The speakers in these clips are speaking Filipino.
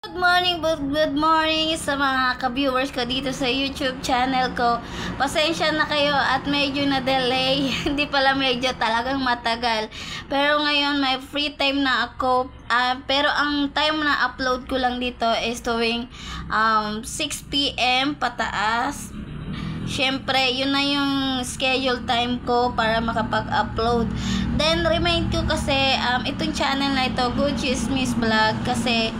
Good morning sa mga ka-viewers ko dito sa YouTube channel ko. Pasensya na kayo at medyo na-delay. Hindi pala medyo, talagang matagal. Pero ngayon may free time na ako. Pero ang time na upload ko lang dito is tuwing 6 PM pataas. Syempre, yun na yung schedule time ko para makapag-upload. Then, remind ko kasi, itong channel na ito, Good Chismis Vlog, kasi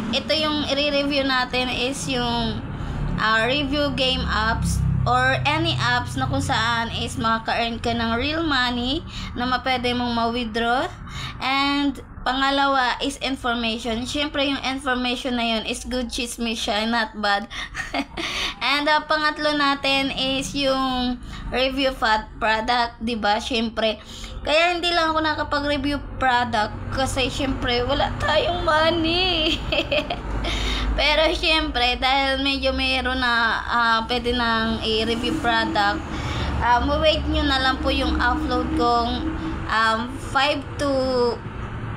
ito yung i-review natin is yung review game apps or any apps na kung saan is makaka-earn ka ng real money na mapwede mong ma-withdraw. And pangalawa is information. Syempre yung information na yun is good chismis siya, not bad. And pangatlo natin is yung review product, diba? Syempre, kaya hindi lang ako nakapag-review product kasi syempre wala tayong money. Pero syempre dahil medyo mayroon na pwede nang i-review product, wait nyo na lang po yung upload kong 5 to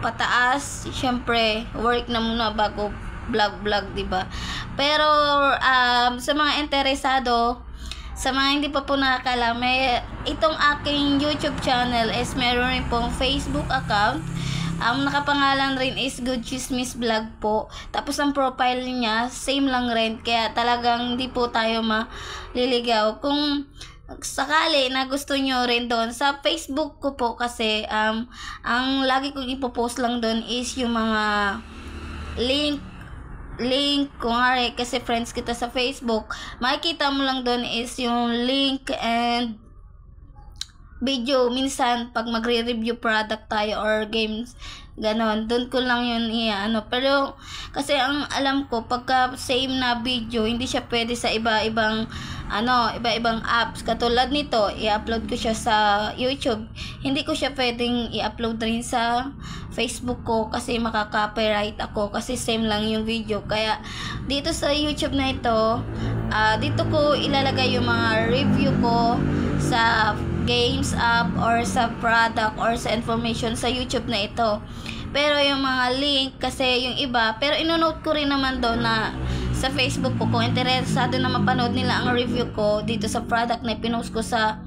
pataas. Syempre work na muna bago vlog, diba? Pero sa mga interesado, sa mga hindi pa po nakakala, itong aking YouTube channel is meron rin pong Facebook account. Nakapangalan rin is Good Chismis Vlog po. Tapos ang profile niya, same lang rin. Kaya talagang hindi po tayo maliligaw. Kung sakali na gusto nyo rin doon, sa Facebook ko po kasi, ang lagi kong ipopost lang doon is yung mga link, kung nga kasi friends kita sa Facebook, makikita mo lang doon is yung link and video. Minsan pag magre-review product tayo or games, ganon, doon ko lang yun pero kasi ang alam ko, pagka same na video, hindi siya pwede sa iba-ibang apps. Katulad nito, i-upload ko siya sa YouTube, hindi ko siya pwedeng i-upload rin sa Facebook ko kasi makaka-copyright ako kasi same lang yung video. Kaya dito sa YouTube na ito, dito ko ilalagay yung mga review ko sa games app or sa product or sa information sa YouTube na ito. Pero yung mga link kasi yung iba, pero ino-note ko rin naman doon na sa Facebook ko, kung interesado na mapanood nila ang review ko dito sa product na pinost ko sa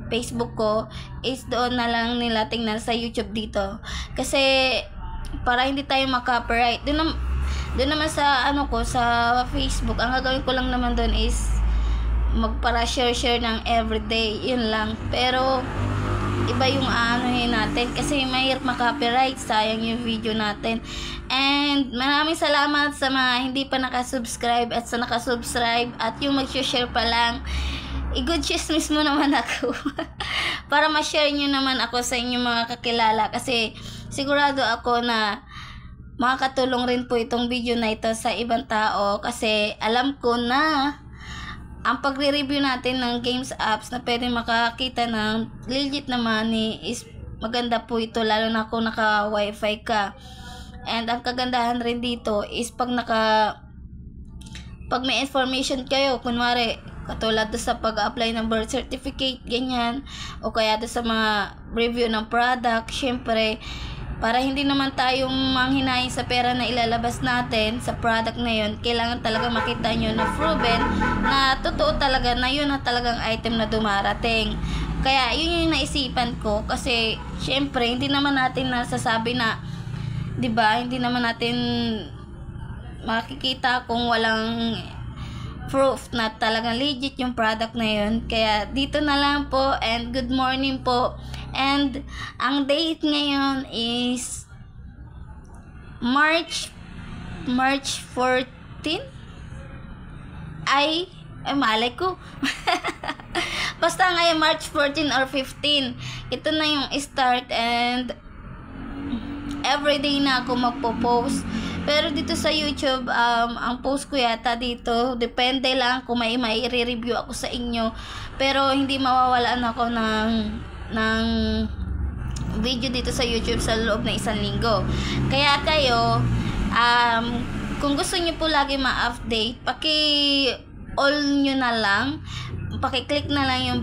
Facebook ko, is doon na lang nila tingnan sa YouTube dito. Kasi para hindi tayo maka-copyright. Doon naman sa sa Facebook, ang gagawin ko lang naman doon is magpara-share ng everyday, yun lang. Pero iba yung natin kasi mahirap maka-copyright, sayang yung video natin. And maraming salamat sa mga hindi pa nakasubscribe at sa nakasubscribe at yung mag-share pa lang. I-good chismis mo naman ako para ma-share nyo naman ako sa inyong mga kakilala kasi sigurado ako na makakatulong rin po itong video na ito sa ibang tao kasi alam ko na ang pagre-review natin ng games apps na pwede makakita ng legit na money is maganda po ito, lalo na kung naka-wifi ka. And ang kagandahan rin dito is pag may information kayo, kunwari katulad sa pag-apply ng birth certificate, ganyan, o kaya sa mga review ng product, syempre para hindi naman tayo manghinayin sa pera na ilalabas natin sa product na yun, kailangan talaga makita nyo na proven na totoo talaga na yun na talagang item na dumarating. Kaya yun yung naisipan ko kasi syempre hindi naman natin nasasabi na, diba, hindi naman natin makikita kung walang proof na talagang legit yung product na yun. Kaya dito na lang po, and good morning po. And ang date ngayon is March 14. Ay malay ko. Basta ngayon March 14 or 15. Ito na yung start, and everyday na ako magpo-post. Pero dito sa YouTube, ang post ko yata dito, depende lang kung may i-review ako sa inyo. Pero hindi mawawalaan ako ng video dito sa YouTube sa loob ng 1 linggo. Kaya kayo, kung gusto niyo po lagi ma-update, paki-all nyo na lang, paki-click na lang yung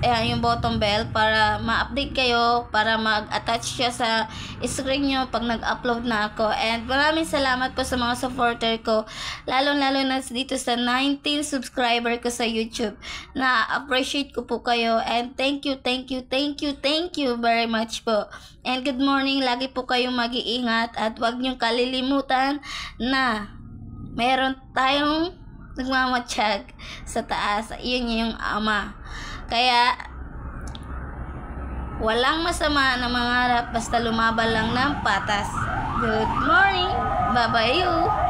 yung button bell para ma-update kayo, para mag-attach siya sa screen nyo pag nag-upload na ako. And maraming salamat po sa mga supporter ko, lalo-lalo na dito sa 19 subscriber ko sa YouTube. Na-appreciate ko po kayo, and thank you very much po. And good morning, lagi po kayong mag-iingat, at huwag niyong kalilimutan na meron tayong nagmamatsyag sa taas. Iyon yung Ama. Kaya, walang masama na mangarap basta lumaban lang ng patas. Good morning! Bye-bye you!